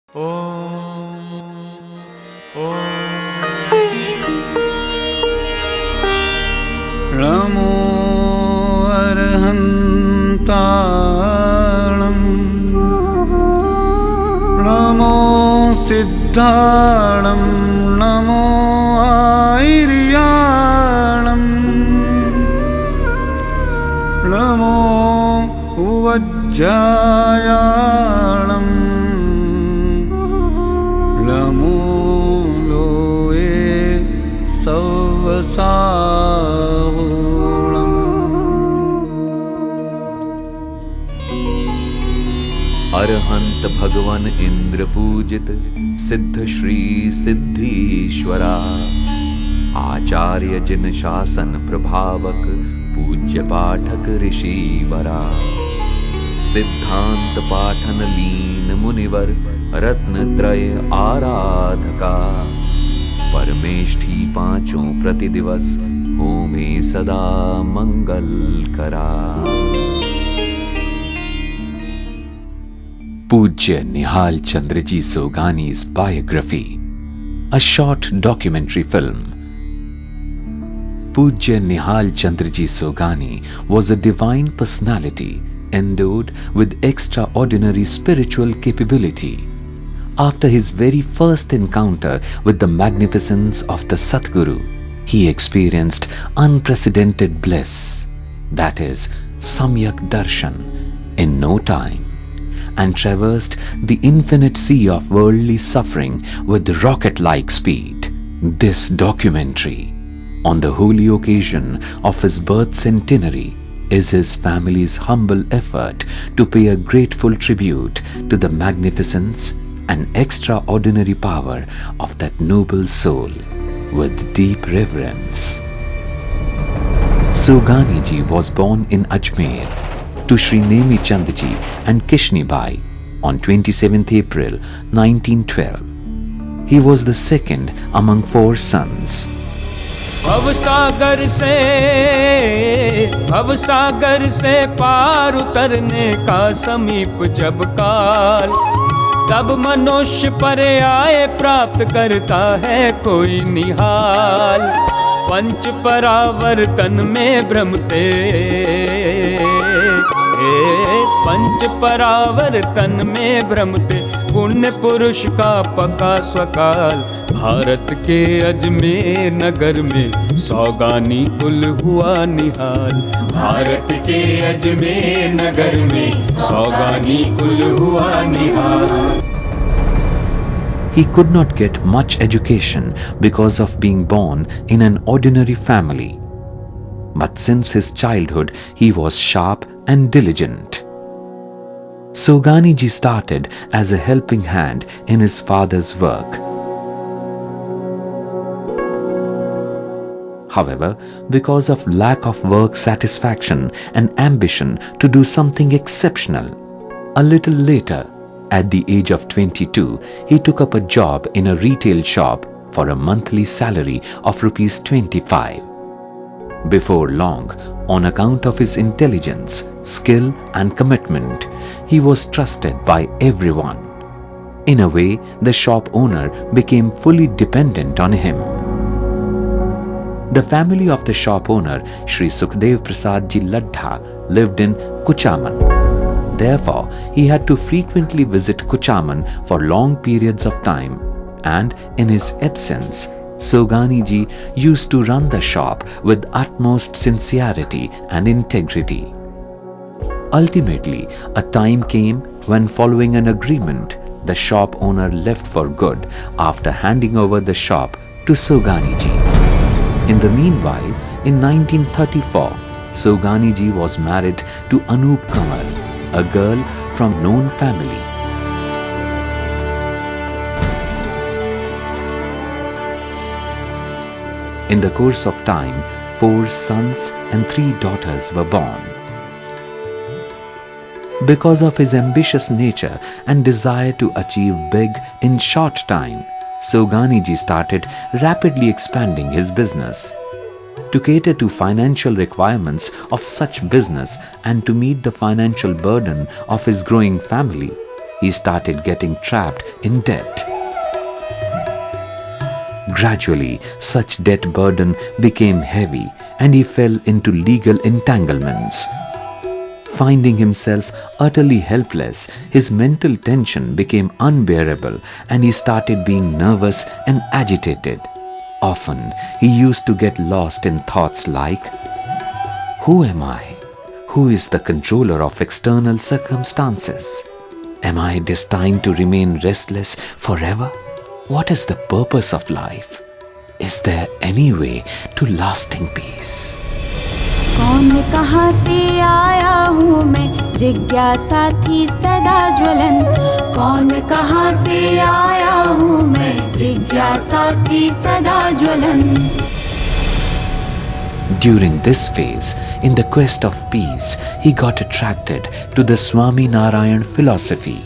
नमो अरहन्ताणं नमो सिद्धाणं नमो आयर्याणं नमो उवज्जायाणं नमो लोये सवसाहुणम्। अरहंत भगवन इंद्र पूजित सिद्ध श्री सिद्धीश्वरा, आचार्य जिन शासन प्रभावक पूज्य पाठक ऋषिवरा, सिद्धांत पाठन लीन मुनिवर रत्न त्रय आराधका, परमेष्ठी पांचों प्रतिदिवस होमे सदा मंगल करा। Pujya Nihalchandraji Sogani's biography, a short documentary film. Pujya Nihalchandraji Sogani was a divine personality endowed with extraordinary spiritual capability. After his very first encounter with the magnificence of the Satguru, he experienced unprecedented bliss, that is, Samyak Darshan, in no time, and traversed the infinite sea of worldly suffering with rocket-like speed. This documentary, on the holy occasion of his birth centenary, is his family's humble effort to pay a grateful tribute to the magnificence and extraordinary power of that noble soul with deep reverence. Soganiji was born in Ajmer to Sri Nemichandji and Kishnibai on 27th April 1912. He was the second among 4 sons. भवसागर से पार उतरने का समीप जब काल, तब मनुष्य पर आए प्राप्त करता है कोई निहाल। पंच परावर्तन में भ्रमते, पंच परावर्तन में भ्रमते पुण्य पुरुष का पका स्वकाल। भारत के अजमेर नगर में सौगानी कुल हुआ निहाल। भारत के अजमेर नगर में सौगानी कुल हुआ निहाल। He could not get much education because of being born in an ordinary family. But since his childhood, he was sharp and diligent. Soganiji started as a helping hand in his father's work. However, because of lack of work satisfaction and ambition to do something exceptional, a little later, at the age of 22, he took up a job in a retail shop for a monthly salary of ₹25. Before long, on account of his intelligence, skill and commitment, he was trusted by everyone. In a way, the shop owner became fully dependent on him. The family of the shop owner, Shri Sukhdev Prasadji Ladha, lived in Kuchaman. Therefore, he had to frequently visit Kuchaman for long periods of time, and in his absence, Soganiji used to run the shop with utmost sincerity and integrity. Ultimately, a time came when, following an agreement, the shop owner left for good after handing over the shop to Soganiji. In the meanwhile, in 1934, Soganiji was married to Anup Kamar, a girl from known family. In the course of time, 4 sons and 3 daughters were born. Because of his ambitious nature and desire to achieve big in short time, Soganiji started rapidly expanding his business. To cater to financial requirements of such business and to meet the financial burden of his growing family, he started getting trapped in debt. Gradually, such debt burden became heavy and he fell into legal entanglements. Finding himself utterly helpless, his mental tension became unbearable and he started being nervous and agitated. Often, he used to get lost in thoughts like, "Who am I? Who is the controller of external circumstances? Am I destined to remain restless forever? What is the purpose of life? Is there any way to lasting peace?" कौन कहाँ से आया हूँ मैं, जिज्ञासा थी सदा ज्वलन। कौन कहाँ से आया हूँ मैं, जिज्ञासा थी सदा ज्वलन। During this phase, in the quest of peace, he got attracted to the Swaminarayan philosophy.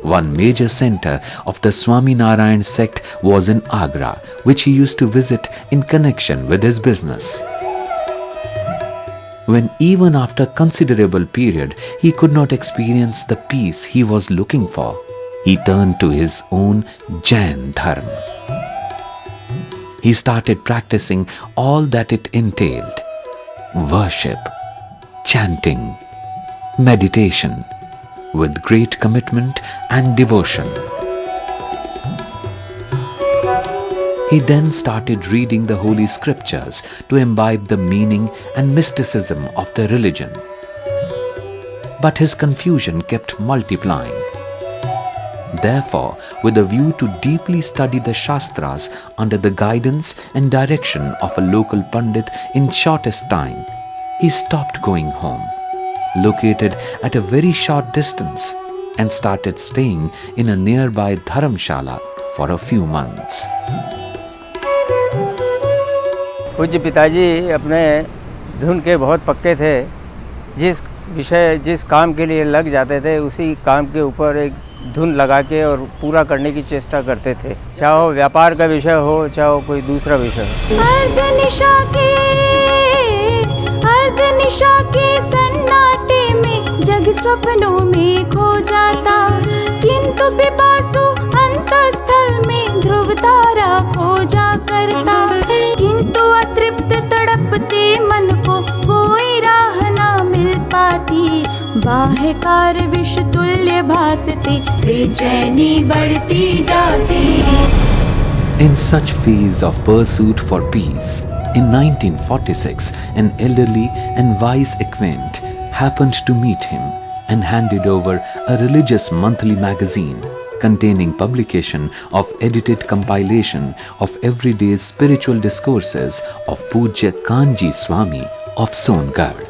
One major center of the Swaminarayan sect was in Agra, which he used to visit in connection with his business. When even after considerable period he could not experience the peace he was looking for, he turned to his own Jain dharma. He started practicing all that it entailed: worship, chanting, meditation, with great commitment and devotion. He then started reading the holy scriptures to imbibe the meaning and mysticism of the religion. But his confusion kept multiplying. Therefore, with a view to deeply study the Shastras under the guidance and direction of a local Pandit in shortest time, he stopped going home, located at a very short distance, and started staying in a nearby dharamshala for a few months. पूज्य पिताजी अपने धुन के बहुत पक्के थे। जिस काम के लिए लग जाते थे उसी काम के ऊपर एक धुन लगा के और पूरा करने की चेष्टा करते थे, चाहे वो व्यापार का विषय हो चाहे वो कोई दूसरा विषय हो। अर्धनिशा के सन्नाटे में जग सपनों में खो जाता, किंतु पिपासु अंतस्थल में ध्रुव तारा खोजा करता। किंतु अतृप्त तड़पते मन को कोई राह ना मिल पाती, बाह्य कार्य विष तुल्य भासते बेचैनी बढ़ती जाती। In such phase of pursuit for peace, in 1946, an elderly and wise acquaint happened to meet him and handed over a religious monthly magazine containing publication of edited compilation of everyday spiritual discourses of Pujya Kanjiswami of Songarh.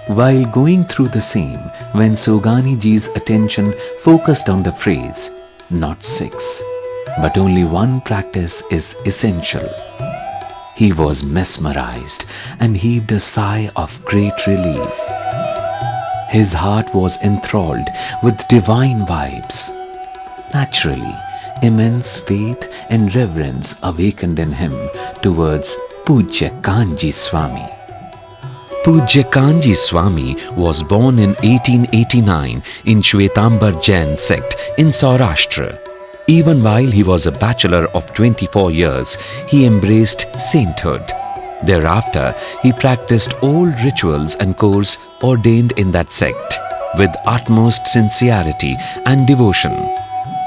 While going through the same, when Soganiji's attention focused on the phrase, "Not 6, but only one practice is essential," he was mesmerized and heaved a sigh of great relief. His heart was enthralled with divine vibes. Naturally, immense faith and reverence awakened in him towards Pujya Kanjiswami. Pujya Kanjiswami was born in 1889 in Shwetambar Jain sect in Saurashtra. Even while he was a bachelor of 24 years, he embraced sainthood. Thereafter, he practiced all rituals and course ordained in that sect with utmost sincerity and devotion.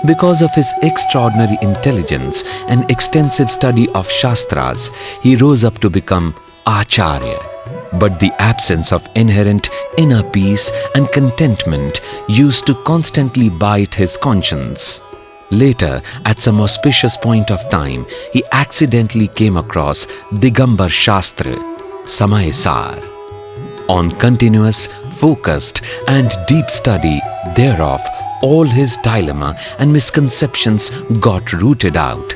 Because of his extraordinary intelligence and extensive study of Shastras, he rose up to become Acharya. But the absence of inherent inner peace and contentment used to constantly bite his conscience. Later, at some auspicious point of time, he accidentally came across Digamber Shastra, Samay Sar. On continuous, focused and deep study thereof, all his dilemma and misconceptions got rooted out.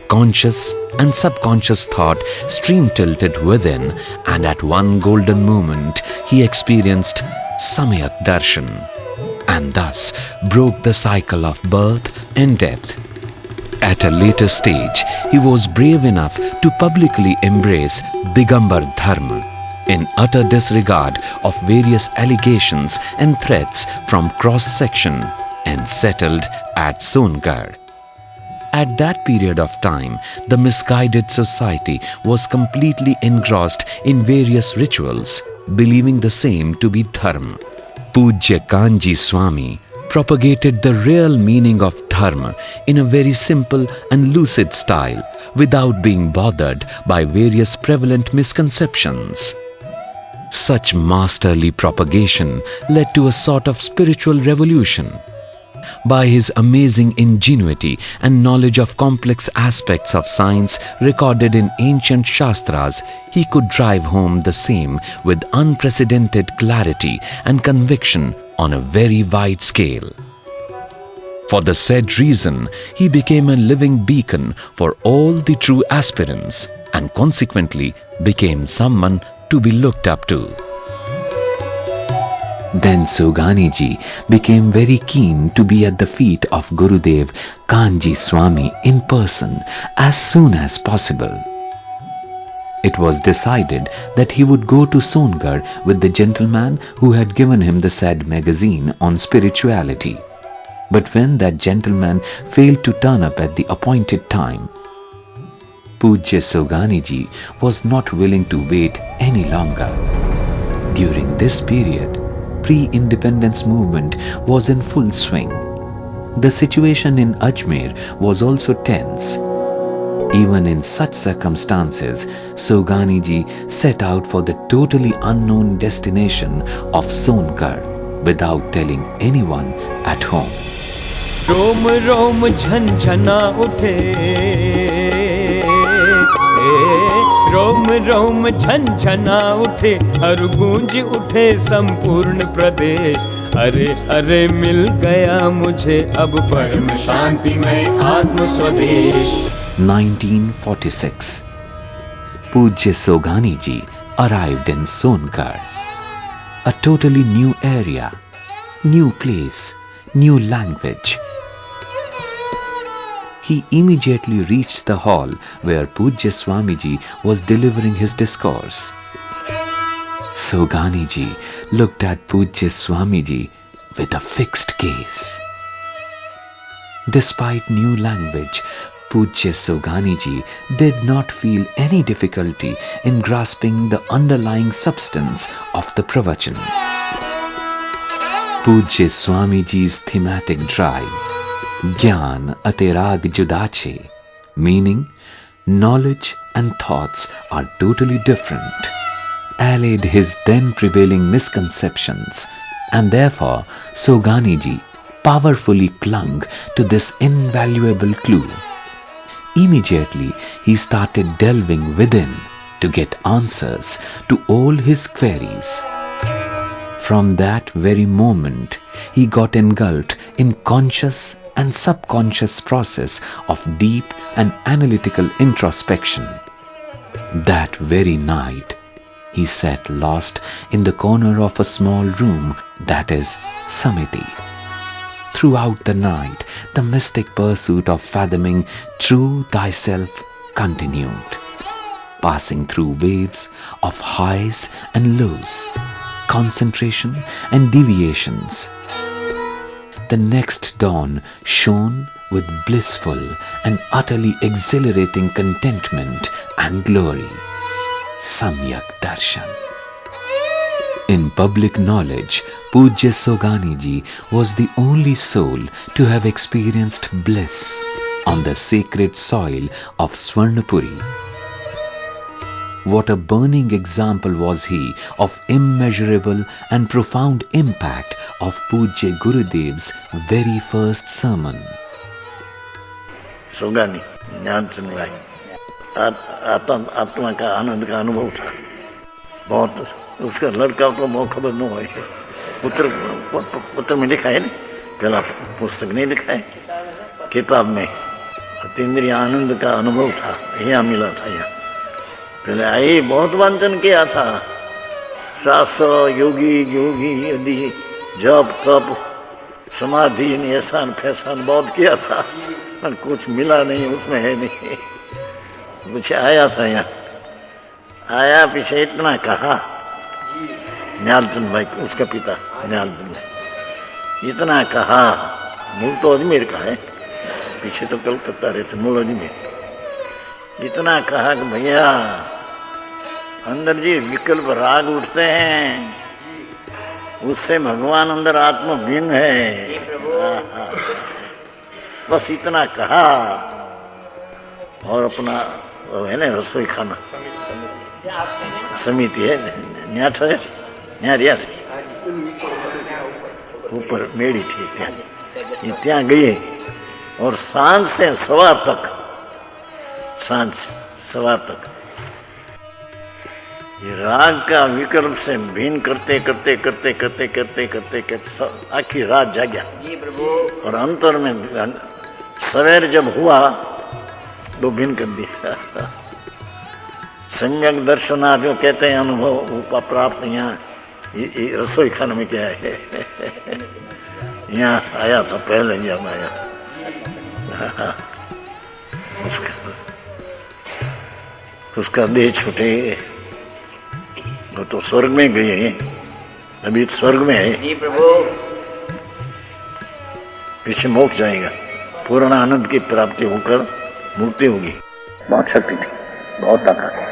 Conscious and subconscious thought stream tilted within, and at one golden moment he experienced Samyak Darshan, and thus broke the cycle of birth and death. At a later stage, he was brave enough to publicly embrace Digambar Dharma, in utter disregard of various allegations and threats from cross-section, and settled at Songarh. At that period of time, the misguided society was completely engrossed in various rituals, believing the same to be dharma. Pujya Kanjiswami propagated the real meaning of dharma in a very simple and lucid style, without being bothered by various prevalent misconceptions. Such masterly propagation led to a sort of spiritual revolution. By his amazing ingenuity and knowledge of complex aspects of science recorded in ancient Shastras, he could drive home the same with unprecedented clarity and conviction on a very wide scale. For the said reason, he became a living beacon for all the true aspirants, and consequently became someone to be looked up to. Then Soganiji became very keen to be at the feet of Gurudev Kanjiswami in person as soon as possible. It was decided that he would go to Songarh with the gentleman who had given him the said magazine on spirituality. But when that gentleman failed to turn up at the appointed time, Pujya Soganiji was not willing to wait any longer. During this period, pre-independence movement was in full swing. The situation in Ajmer was also tense. Even in such circumstances, Soganiji set out for the totally unknown destination of Songarh without telling anyone at home. रोम रोम झनझना उठे, रोम रोम झनझना उठे, हर गूंज उठे संपूर्ण प्रदेश। अरे अरे मिल गया मुझे अब परम शांति में आत्म स्वदेश। 1946. Pujya Soganiji arrived in Songarh, a totally new area, new place, new language. He immediately reached the hall where Pujya Swamiji was delivering his discourse. Soganiji looked at Pujya Swamiji with a fixed gaze. Despite new language, Pujya Soganiji did not feel any difficulty in grasping the underlying substance of the pravachan. Pujya Swamiji's thematic drive, Gyan Atirag Judache, meaning knowledge and thoughts are totally different, allayed his then prevailing misconceptions, and therefore Soganiji powerfully clung to this invaluable clue. Immediately he started delving within to get answers to all his queries. From that very moment, he got engulfed in conscious and subconscious process of deep and analytical introspection. That very night, he sat lost in the corner of a small room, that is, Samiti. Throughout the night, the mystic pursuit of fathoming true thyself continued, passing through waves of highs and lows, concentration and deviations. The next dawn shone with blissful and utterly exhilarating contentment and glory. Samyak Darshan. In public knowledge, Pujya Soganiji was the only soul to have experienced bliss on the sacred soil of Swarnapuri. What a burning example was he of immeasurable and profound impact of Pujya Gurudev's very first sermon. Sogani, Jnanchand भाई, आत्मा का आनंद का अनुभव था बहुत। उसका लड़का को बहुत खबर न हुई, पुत्र में लिखा है, पहला पुस्तक नहीं लिखा है, किताब में तीन्द्रिय आनंद का अनुभव था, यहाँ मिला था। यहाँ पहले आई बहुत वांचन किया था, शास्त्र योगी योगी यदि जप तप समाधि ऐसान फैसान बहुत किया था, पर कुछ मिला नहीं, उसमें है नहीं। कुछ आया था यहाँ, आया पीछे इतना कहा निहालचंद भाई, उसका पिता निहालचंद भाई, इतना कहा, मूल तो अजमेर का है, पीछे तो कलकत्ता रहते, मूल अजमेर। इतना कहा कि भैया अंदर जी विकल्प राग उठते हैं, उससे भगवान अंदर आत्मा भिन्न है। बस इतना कहा और अपना है ना रसोई खाना समिति है ऊपर मेड़ी थी, ત્યાં गए और सांझ से सवार तक ये राग का विकल्प से भिन्न करते आखिर रात जाग्या। और अंतर में सवेर जब हुआ तो भिन्न कर दिया। सम्यक दर्शनार्थ जो कहते हैं अनुभव प्राप्त यहाँ रसोई खाने में क्या है। यहाँ आया था पहले, जब आया उसका देह छूटे, वो तो स्वर्ग में गए हैं, अभी स्वर्ग में है, पीछे मोक्ष जाएगा, पूर्ण आनंद की प्राप्ति होकर मुक्ति होगी। बहुत शक्ति थी, बहुत ताकत।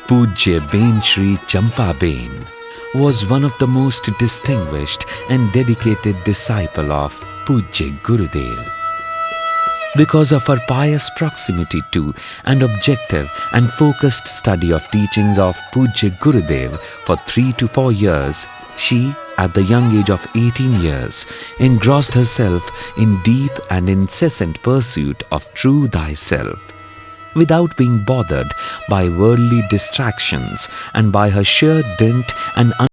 Pujya Jain Shri Champaben was one of the most distinguished and dedicated disciple of Pujya Gurudev. Because of her pious proximity to and objective and focused study of teachings of Pujya Gurudev for 3 to 4 years, she, at the young age of 18 years, engrossed herself in deep and incessant pursuit of true thyself. Without being bothered by worldly distractions and by her sheer dint and